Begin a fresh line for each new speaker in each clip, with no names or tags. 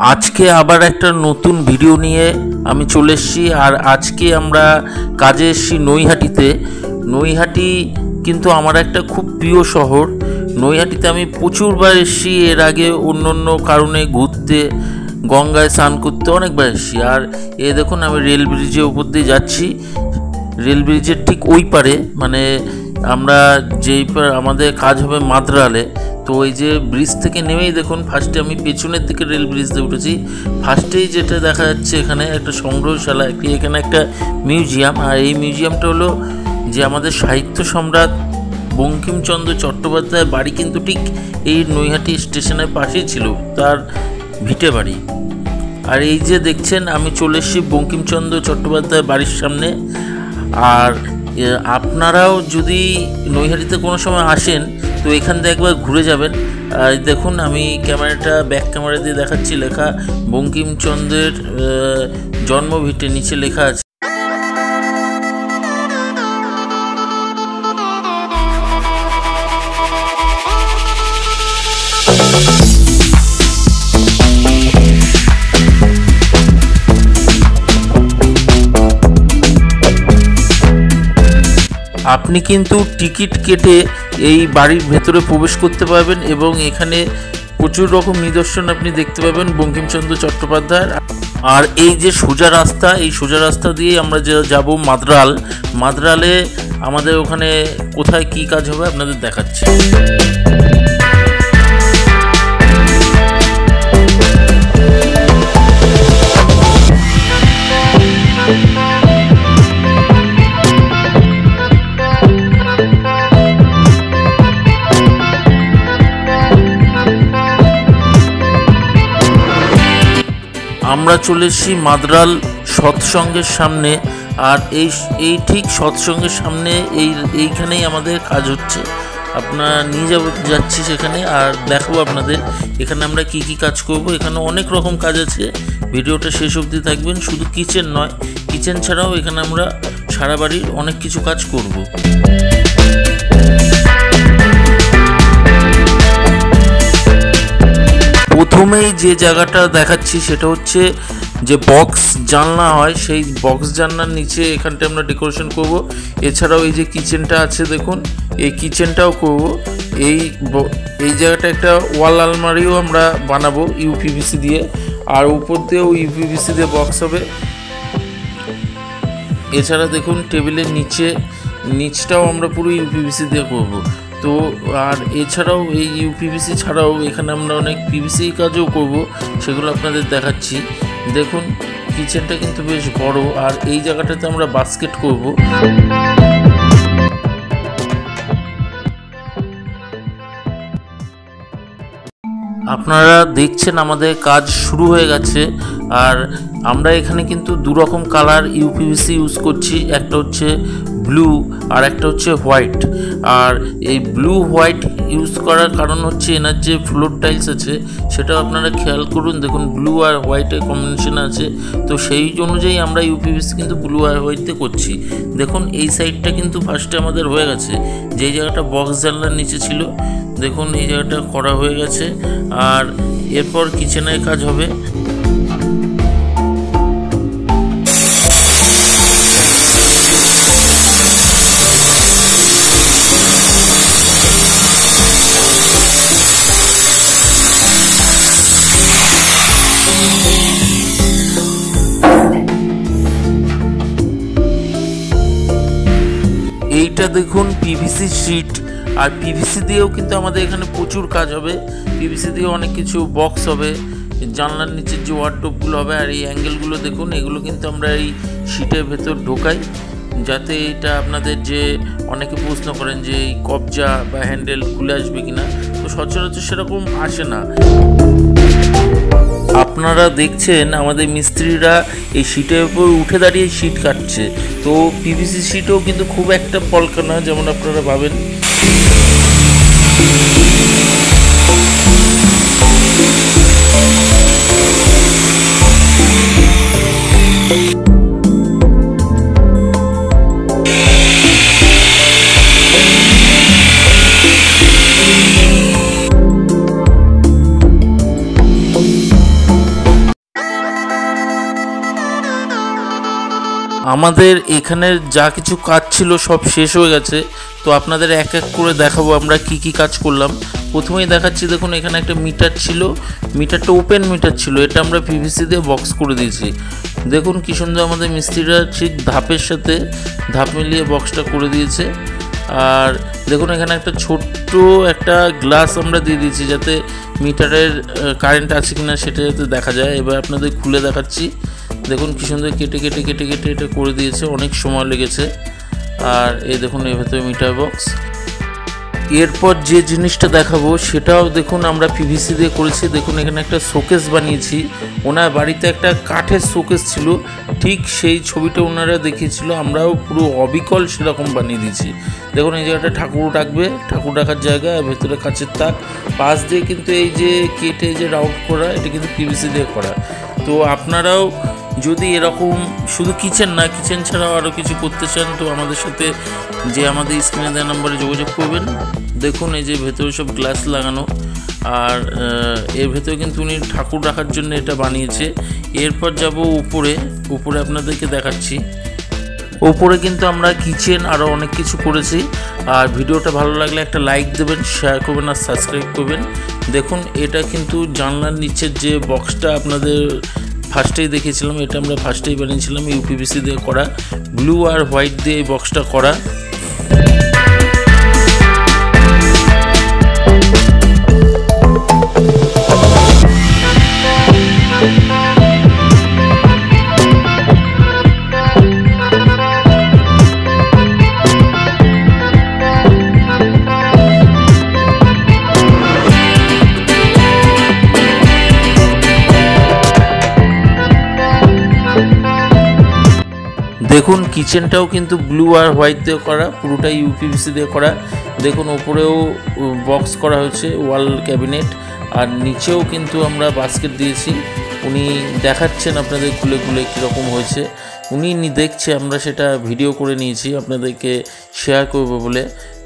আজকে আবার একটা নতুন ভিডিও নিয়ে আমি চলে এসেছি। আর আজকে আমরা কাজে এসেছি নৈহাটিতে। নৈহাটি কিন্তু আমার একটা খুব প্রিয় শহর। নৈহাটিতে আমি প্রচুরবার এসেছি, এর আগে অন্য অন্য কারণে ঘুরতে, গঙ্গায় স্নান করতে অনেকবার এসেছি। আর এ দেখুন আমি রেল ব্রিজের উপর দিয়ে যাচ্ছি। রেল ব্রিজের ঠিক ওই পারে, মানে আমরা যেই আমাদের কাজ হবে মাদ্রালে, তো ওই যে ব্রিজ থেকে নেমেই দেখুন ফার্স্টে আমি পেছনের দিকে রেল ব্রিজ দিয়ে উঠেছি। ফার্স্টেই যেটা দেখা যাচ্ছে এখানে একটা সংগ্রহশালা, এখানে একটা মিউজিয়াম। আর এই মিউজিয়ামটা হলো যে আমাদের সাহিত্য সম্রাট বঙ্কিমচন্দ্র চট্টোপাধ্যায়ের বাড়ি কিন্তু ঠিক এই নৈহাটি স্টেশনের পাশেই ছিল, তার ভিটে বাড়ি। আর এই যে দেখছেন আমি চলে এসেছি বঙ্কিমচন্দ্র চট্টোপাধ্যায়ের বাড়ির সামনে। আর আপনারাও যদি নৈহাটিতে কোনো সময় আসেন তো এখান থেকে একবার ঘুরে যাবেন। আর দেখুন আমি ক্যামেরাটা ব্যাক ক্যামেরা দিয়ে দেখাচ্ছি, লেখা বঙ্কিমচন্দ্রের জন্মভিটে, নিচে লেখা আছে। আপনি কিন্তু টিকিট কেটে এই বাড়ির ভেতরে প্রবেশ করতে পারবেন এবং এখানে প্রচুর রকম নিদর্শন আপনি দেখতে পাবেন বঙ্কিমচন্দ্র চট্টোপাধ্যায়ের। আর এই যে সোজা রাস্তা, এই সোজা রাস্তা দিয়ে আমরা যাব মাদ্রালে। আমাদের ওখানে কোথায় কি কাজ হবে আপনাদের দেখাচ্ছি। আমরা চলে এসেছি মাদ্রাল সৎসঙ্গের সামনে। আর এই ঠিক সৎসঙ্গের সামনে এইখানেই আমাদের কাজ হচ্ছে। আপনারা নিয়ে যাচ্ছি সেখানে আর দেখাবো আপনাদের এখানে আমরা কি কি কাজ করব। এখানে অনেক রকম কাজ আছে, ভিডিওটা শেষ অবধি থাকবেন। শুধু কিচেন নয়, কিচেন ছাড়াও এখানে আমরা সারা বাড়ির অনেক কিছু কাজ করব। প্রথমেই যে জায়গাটা দেখাচ্ছি সেটা হচ্ছে যে বক্স জানলা হয়, সেই বক্স জানলার নিচে এখানটা আমরা ডেকোরেশন করব। এছাড়াও এই যে কিচেনটা আছে দেখুন, এই কিচেনটাও করব। এই জায়গাটা একটা ওয়াল আলমারিও আমরা বানাবো ইউপিভিসি দিয়ে, আর উপর দিয়েও ইউপিভিসি দিয়ে বক্স হবে। এছাড়া দেখুন টেবিলের নিচটাও আমরা পুরো ইউপিভিসি দিয়ে করব। তো আর এছাড়াও এই ইউপিভিসি ছাড়াও এখানে আমরা অনেক পিভিসি কাজও করব, সেগুলো আপনাদের দেখাচ্ছি। দেখুন কিচেনটা কিন্তু বেশ বড়। আর এই জায়গাটাতে আমরা বাস্কেট করব। আপনারা দেখছেন আমাদের কাজ শুরু হয়ে গেছে। আর আমরা এখানে কিন্তু দু রকম কালার ইউপিভিসি ইউজ করছি, একটা হচ্ছে ব্লু আর একটা হচ্ছে হোয়াইট। আর এই ব্লু হোয়াইট ইউজ করার কারণ হচ্ছে এনার যে ফ্লোর টাইলস আছে সেটাও আপনারা খেয়াল করুন, দেখুন ব্লু আর হোয়াইটের কম্বিনেশন আছে। তো সেই অনুযায়ী আমরা ইউপিভিসি কিন্তু ব্লু আর হোয়াইটে করছি। দেখুন এই সাইডটা কিন্তু ফার্স্টে আমাদের হয়ে গেছে, যেই জায়গাটা বক্স জানলার নিচে ছিল দেখুন এই জায়গাটা করা হয়ে গেছে। আর এরপর কিচেনের কাজ হবে। এইটা দেখুন পিভিসি শিট। আর পিভিসি দিয়েও কিন্তু আমাদের এখানে প্রচুর কাজ হবে। পিভিসি দিয়ে অনেক কিছু বক্স হবে, জানলার নিচের যে ওয়ার্ডরোবগুলো হবে। আর এই অ্যাঙ্গেলগুলো দেখুন, এগুলো কিন্তু আমরা এই শিটের ভেতর ঢোকাই, যাতে এটা আপনাদের যে অনেকে প্রশ্ন করেন যে এই কবজা বা হ্যান্ডেল খুলে আসবে কিনা, তো সচরাচর সেরকম আসে না। আপনারা দেখছেন আমাদের মিস্ত্রিরা এই শিটের উপর উঠে দাঁড়িয়ে শিট কাটছে। তো পিভিসি শিটও কিন্তু খুব একটা পলকা না যেমন আপনারা ভাবেন। আমাদের এখানে যা কিছু কাজ ছিল সব শেষ হয়ে গেছে। তো আপনাদের এক এক করে দেখাবো আমরা কি কি কাজ করলাম। প্রথমেই দেখাচ্ছি, দেখুন এখানে একটা মিটার ছিল, মিটারটা ওপেন মিটার ছিল, এটা আমরা পিভিসি দিয়ে বক্স করে দিয়েছি। দেখুন কি সুন্দর আমাদের মিস্ত্রিরা ঠিক ধাপের সাথে ধাপ মিলিয়ে বক্সটা করে দিয়েছে। আর দেখুন এখানে একটা ছোট্ট একটা গ্লাস আমরা দিয়ে দিয়েছি যাতে মিটারের কারেন্ট আছে কিনা সেটা যাতে দেখা যায়। এবার আপনাদের খুলে দেখাচ্ছি, দেখুন কি সুন্দর কেটে কেটে কেটে কেটে এটা করে দিয়েছে, অনেক সময় লেগেছে। আর এই দেখুন এর ভেতরে মিটার বক্স। এরপর যে জিনিসটা দেখাবো সেটাও দেখুন আমরা পিভিসি দিয়ে করেছি। দেখুন এখানে একটা শোকেস বানিয়েছি, ওনার বাড়িতে একটা কাঠের শোকেস ছিল, ঠিক সেই ছবিটা ওনারা দেখিয়েছিল, আমরাও পুরো অবিকল সেরকম বানিয়ে দিয়েছি। দেখুন এই জায়গাটা ঠাকুর রাখবে, ঠাকুর রাখার জায়গা, ভেতরে কাচের তাক, পাশ দিয়ে কিন্তু এই যে কেটে যে রাউন্ড করা এটা কিন্তু পিভিসি দিয়ে করা। তো আপনারাও যদি এরকম শুধু কিচেন না, কিচেন ছাড়াও আরও কিছু করতে চান তো আমাদের সাথে যে আমাদের স্ক্রিনে দেওয়া নাম্বারে যোগাযোগ করবেন। দেখুন এই যে ভেতরে সব গ্লাস লাগানো, আর এর ভেতরে কিন্তু উনি ঠাকুর রাখার জন্য এটা বানিয়েছে। এরপর যাব উপরে, উপরে আপনাদেরকে দেখাচ্ছি। ওপরে কিন্তু আমরা কিচেন আরও অনেক কিছু করেছি। আর ভিডিওটা ভালো লাগলে একটা লাইক দেবেন, শেয়ার করবেন আর সাবস্ক্রাইব করবেন। দেখুন এটা কিন্তু জানলার নিচের যে বক্সটা আপনাদের ফার্স্টেই দেখিয়েছিলাম, এটা আমরা ফার্স্টেই বানিয়েছিলাম ইউপিভিসি দিয়ে করা, ব্লু আর হোয়াইট দিয়ে এই বক্সটা করা। দেখুন কিচেনটাও কিন্তু ব্লু আর হোয়াইট দিয়ে করা, পুরোটাই ইউপিভিসি দিয়ে করা। দেখুন ওপরেও বক্স করা হয়েছে, ওয়াল ক্যাবিনেট, আর নিচেও কিন্তু আমরা বাস্কেট দিয়েছি। উনি দেখাচ্ছেন আপনাদের খুলে খুলে কীরকম হয়েছে, উনি দেখছে, আমরা সেটা ভিডিও করে নিয়েছি আপনাদেরকে শেয়ার করব বলে।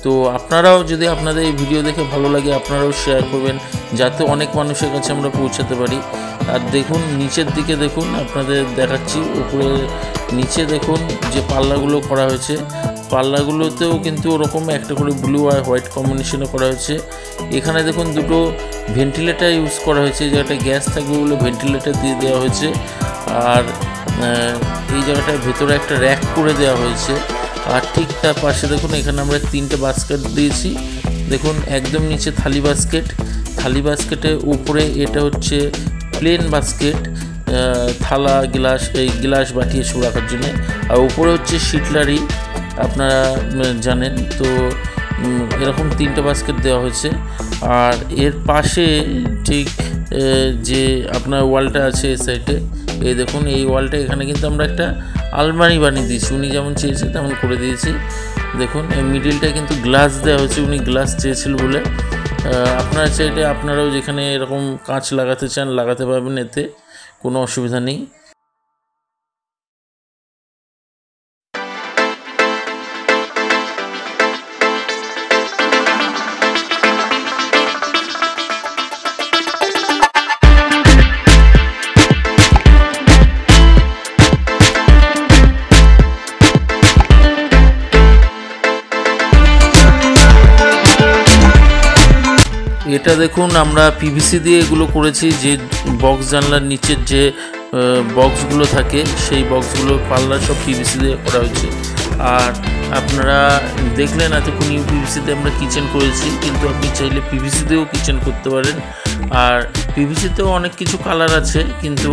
তো আপনারাও যদি আপনাদের এই ভিডিও দেখে ভালো লাগে আপনারাও শেয়ার করবেন যাতে অনেক মানুষের কাছে আমরা পৌঁছাতে পারি। আর দেখুন নিচের দিকে দেখুন আপনাদের দেখাচ্ছি, উপরে নিচে দেখুন যে পাল্লাগুলো করা হয়েছে, পাল্লাগুলোতেও কিন্তু ওরকম একটা করে ব্লু আর হোয়াইট কম্বিনেশনে করা হয়েছে। এখানে দেখুন দুটো ভেন্টিলেটার ইউজ করা হয়েছে, যে একটা গ্যাস থাকবে বলে ভেন্টিলেটার দিয়ে দেওয়া হয়েছে। আর এই জায়গাটার ভেতরে একটা র্যাক করে দেওয়া হয়েছে। আর ঠিক তার পাশে দেখুন এখানে আমরা 3টে বাস্কেট দিয়েছি। দেখুন একদম নিচে থালি বাস্কেট, থালি বাস্কেটের উপরে এটা হচ্ছে প্লেন বাস্কেট, থালা গ্লাস, এই গ্লাস বাটি এসব রাখার জন্য। আর উপরে হচ্ছে শিটলারি, আপনারা জানেন তো, এরকম 3টে বাস্কেট দেওয়া হয়েছে। আর এর পাশে ঠিক যে আপনার ওয়ালটা আছে এই সাইডে, এই দেখুন এই ওয়ালটা, এখানে কিন্তু আমরা একটা আলমারি বানিয়ে দিয়েছি, উনি যেমন চেয়েছে তেমন করে দিয়েছি। দেখুন এই মিডিলটা কিন্তু গ্লাস দেওয়া হয়েছে, উনি গ্লাস চেয়েছিল বলে। আপনারা চাইলে আপনারাও যেখানে এরকম কাঁচ লাগাতে চান লাগাতে পারবেন, এতে কোনো অসুবিধা নেই। এটা দেখুন আমরা পিভিসি দিয়ে এগুলো করেছি, যে বক্স জানলার নিচের যে বক্সগুলো থাকে সেই বক্সগুলো পাল্লা সব পিভিসি দিয়ে করা হয়েছে। আর আপনারা দেখলেন এতক্ষণ ইউপিভিসিতে আমরা কিচেন করেছি, কিন্তু আপনি চাইলে পিভিসি দিয়েও কিচেন করতে পারেন। আর পিভিসিতেও অনেক কিছু কালার আছে, কিন্তু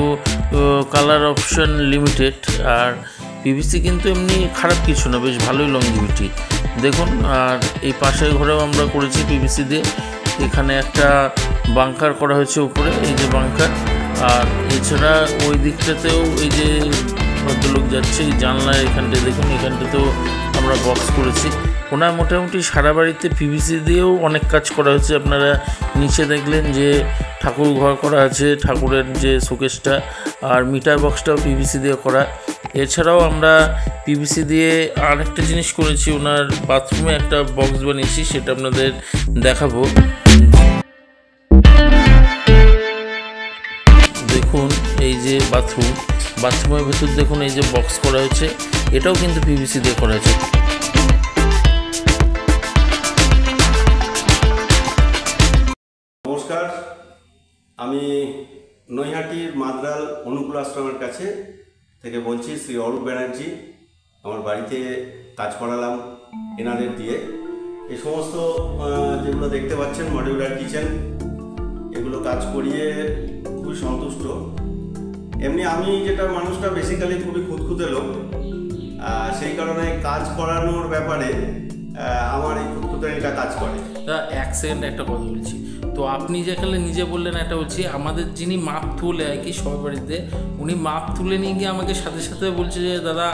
কালার অপশন লিমিটেড। আর পিভিসি কিন্তু এমনি খারাপ কিছু না, বেশ ভালোই লংজিভিটি। দেখুন আর এই পাশের ঘরেও আমরা করেছি পিভিসি দিয়ে, এখানে একটা বাংকার করা হয়েছে উপরে, এই যে বাংকার। আর এছাড়া ওই দিকটাতেও এই যে ভদ্রলোক যাচ্ছে এই জানলার এখানটায় দেখুন, এখানটাতেও আমরা বক্স করেছি। ওনার মোটামুটি সারা বাড়িতে পিভিসি দিয়েও অনেক কাজ করা হয়েছে। আপনারা নিচে দেখলেন যে ঠাকুর ঘর করা আছে, ঠাকুরের যে শোকেসটা, আর মিটার বক্সটাও পিভিসি দিয়ে করা। এছাড়াও আমরা পিভিসি দিয়ে আরেকটা জিনিস করেছি, ওনার বাথরুমে একটা বক্স বানিয়েছি, সেটা আপনাদের দেখাবো। দেখুন এই যে বাথরুম, বাথরুমের ভেতর দেখুন এই যে বক্স করা হয়েছে, এটাও কিন্তু পিভিসি দিয়ে করা হয়েছে।
নমস্কার, আমি নৈহাটির মাদ্রাল অনুকূল আশ্রমের কাছে থেকে বলছি, শ্রী অরূপ ব্যানার্জি। আমার বাড়িতে কাজ করালাম এনাদের দিয়ে। এই সমস্ত যেগুলো দেখতে পাচ্ছেন মডিউলার কিচেন, এগুলো কাজ করিয়ে খুবই সন্তুষ্ট। এমনি আমি যেটা মানুষটা বেসিক্যালি খুবই খুঁতখুঁতে লোক, সেই কারণে কাজ করানোর ব্যাপারে আমার এই খুঁতখুঁতানিটা কাজ করে।
এক সেকেন্ড একটা কথা বলছি, তো আপনি যেখানে নিজে বললেন একটা বলছি, আমাদের যিনি মাপ তুলে আর কি সবার বাড়িতে, উনি মাপ তুলে নিয়ে গিয়ে আমাকে সাথে সাথে বলছে যে দাদা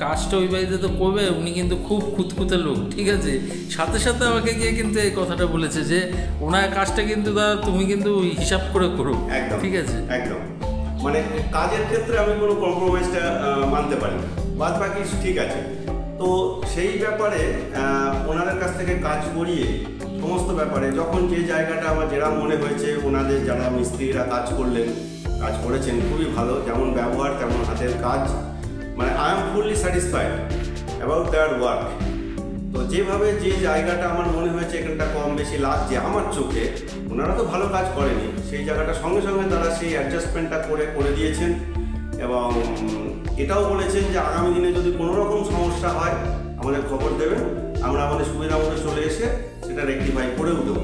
কাজটা ওই বাড়িতে তো করবে, উনি কিন্তু খুব খুঁতখুঁতে লোক, ঠিক আছে। সাথে সাথে আমাকে গিয়ে কিন্তু এই কথাটা বলেছে যে ওনার কাজটা কিন্তু দাদা তুমি কিন্তু হিসাব করে করো,
একদম
ঠিক আছে।
একদম, মানে কাজের ক্ষেত্রে আমি কোনো কম্প্রোমাইজটা মানতে পারি না, বাদ বাকি ঠিক আছে। তো সেই ব্যাপারে ওনাদের কাছ থেকে কাজ করিয়ে সমস্ত ব্যাপারে যখন যে জায়গাটা আমার যেরকম মনে হয়েছে, ওনাদের যারা মিস্ত্রিরা কাজ করেছেন খুবই ভালো, যেমন ব্যবহার তেমন হাতের কাজ, মানে I am fully satisfied about their work. তো যেভাবে যে জায়গাটা আমার মনে হয়েছে এখানটা কম বেশি লাগছে আমার চোখে, ওনারা তো ভালো কাজ করেনি, সেই জায়গাটা সঙ্গে সঙ্গে তারা সেই অ্যাডজাস্টমেন্টটা করে দিয়েছেন। এবং এটাও বলেছেন যে আগামী দিনে যদি কোনো রকম সমস্যা হয় আমাদের খবর দেবেন, আমরা আমাদের সুবিধা মতো চলে এসে সেটা রেকটিফাই করেও দেবো।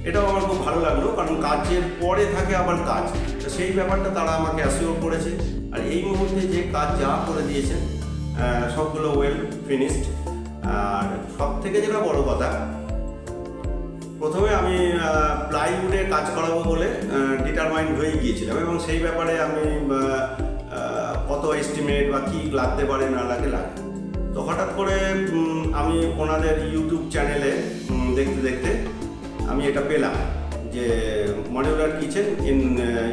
এটাও আমার খুব ভালো লাগলো, কারণ কাজের পরে থাকে আবার কাজ, তো সেই ব্যাপারটা তারা আমাকে অ্যাসিওর করেছে। আর এই মুহূর্তে যে কাজ যা করে দিয়েছেন সবগুলো ওয়েল ফিনিশড। আর সব থেকে যেটা বড় কথা, প্রথমে আমি প্লাইউডে কাজ করাবো বলে ডিটারমাইন্ড হয়ে গিয়েছিলাম, এবং সেই ব্যাপারে আমি কত এস্টিমেট বা কী লাগতে পারে না লাগে। তো হঠাৎ করে আমি ওনাদের ইউটিউব চ্যানেলে দেখতে দেখতে আমি এটা পেলাম যে মডিউলার কিচেন ইন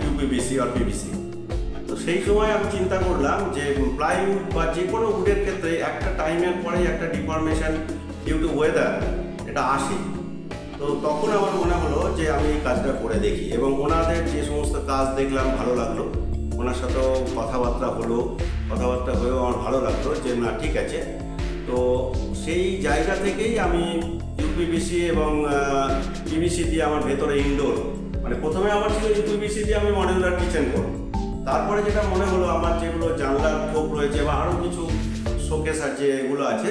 ইউপিভিসি আর পিভিসি। তো সেই সময় আমি চিন্তা করলাম যে প্লাইউড বা যে কোনো উডের ক্ষেত্রে একটা টাইমের পরেই একটা ডিফরমেশন ডিউ টু ওয়েদার এটা আসে। তো তখন আমার মনে হলো যে আমি এই কাজটা করে দেখি, এবং ওনাদের যে সমস্ত কাজ দেখলাম ভালো লাগলো, ওনার সাথেও কথাবার্তা হয়েও আমার ভালো লাগলো যে না ঠিক আছে। তো সেই জায়গা থেকেই আমি ইউপিভিসি এবং পিভিসি দিয়ে আমার ভেতরে ইনডোর, মানে প্রথমে আমার ছিল ইউপিভিসি দিয়ে আমি মডিউলার কিচেন করব, তারপরে যেটা মনে হলো আমার যেগুলো জানলার খোপ রয়েছে বা আরও কিছু শোকেস আছে এগুলো আছে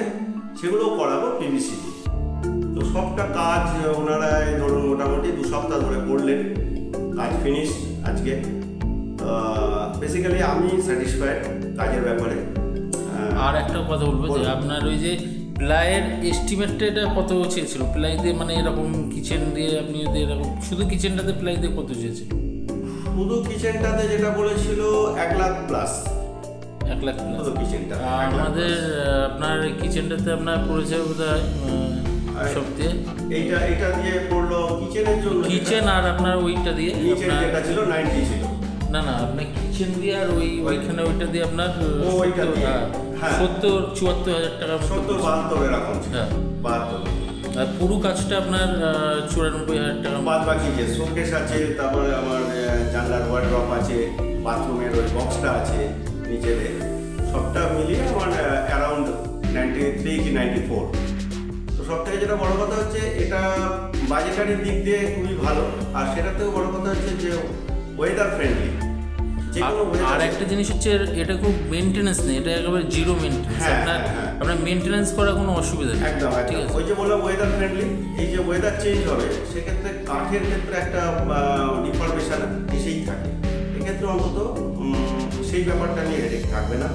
সেগুলোও করাবো পিভিসি দিয়ে। তো সবটা কাজ ওনারা ধরুন মোটামুটি 2 সপ্তাহ ধরে করলেন, কাজ ফিনিশ আজকে। বেসিক্যালি আমি স্যাটিসফাইড কাজের ব্যাপারে।
আর একটা কথা বলবো যে আপনার ওই যে প্লাইয়ের এস্টিমেটটা এটা কত চেয়েছিল প্লাই দিয়ে, মানে এরকম কিচেন দিয়ে আপনি যদি এরকম শুধু কিচেনটাতে প্লাই দিয়ে কত চেয়েছিল?
শুধু কিচেনটাতে যেটা বলেছিল 1 লাখ প্লাস।
1 লাখ প্লাস
শুধু কিচেনটা।
আমাদের আপনার কিচেনটাতে আপনার পড়েছে বোধহয় সব দিয়ে
এইটা দিয়ে পড়লো কিচেনের জন্য,
কিচেন আর আপনার ওইটা দিয়ে
নিচের যেটা ছিল 90 ছিল।
না আপনি কিচেন দিয়ে আর ওইখানে ওইটা দিয়ে আপনার 70-74 হাজার টাকা,
70-72 এরকম ছিল।
হ্যাঁ
72।
আর পুরো কাজটা আপনার 94 হাজার টাকা।
বাদ বাকি যে শোকেস আছে, তারপরে আমার জানলার ওয়ার্ড্রপ আছে, বাথরুমের ওই বক্সটা আছে নিচের, সবটা মিলিয়ে আমার অ্যারাউন্ড 93 কি 94। তো সব থেকে যেটা বড় কথা হচ্ছে এটা বাজেটারির দিক দিয়ে খুবই ভালো, আর সেটা থেকেও বড় কথা হচ্ছে যে ওয়েদার ফ্রেন্ডলি।
আর একটা জিনিস হচ্ছে এটা খুব মেনটেন্যান্স নেই, এটা একেবারে জিরো মেনটেন্যান্স, আপনার মেনটেন্যান্স করার কোনো অসুবিধা নেই।
একদম ঠিক আছে। ওই যে বললাম ওয়েদার ফ্রেন্ডলি, এই যে ওয়েদার চেঞ্জ হবে সেক্ষেত্রে কাঠের ক্ষেত্রে একটা ডিফরমেশন এসেই থাকে, এক্ষেত্রে অন্তত সেই ব্যাপারটা নিয়ে হেডেক থাকবে না।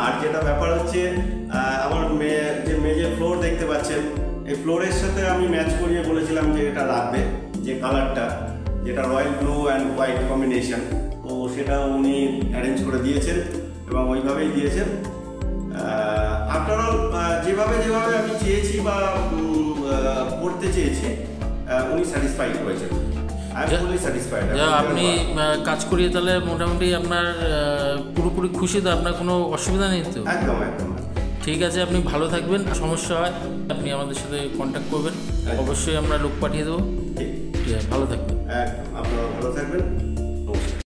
আর যেটা ব্যাপার হচ্ছে আমার যে মেঝে ফ্লোর দেখতে পাচ্ছেন, এই ফ্লোরের সাথে আমি ম্যাচ করিয়ে বলেছিলাম যে এটা রাখবে, যে কালারটা যেটা royal blue and white combination, তো সেটা উনি অ্যারেঞ্জ করে দিয়েছেন এবং ওইভাবেই দিয়েছেন। আফটার অল যেভাবে আমি চেয়েছি বা করতে চেয়েছি উনি স্যাটিসফাইড হয়েছেন।
আপনি কাজ করিয়ে তাহলে মোটামুটি আপনার পুরোপুরি খুশি তো, আপনার কোনো অসুবিধা নেই তো?
একদম।
ঠিক আছে, আপনি ভালো থাকবেন, সমস্যা হয় আপনি আমাদের সাথে কন্ট্যাক্ট করবেন, অবশ্যই আমরা লোক পাঠিয়ে দেবো। ঠিক আছে, ভালো থাকবেন।
আপনারা ভালো থাকবেন।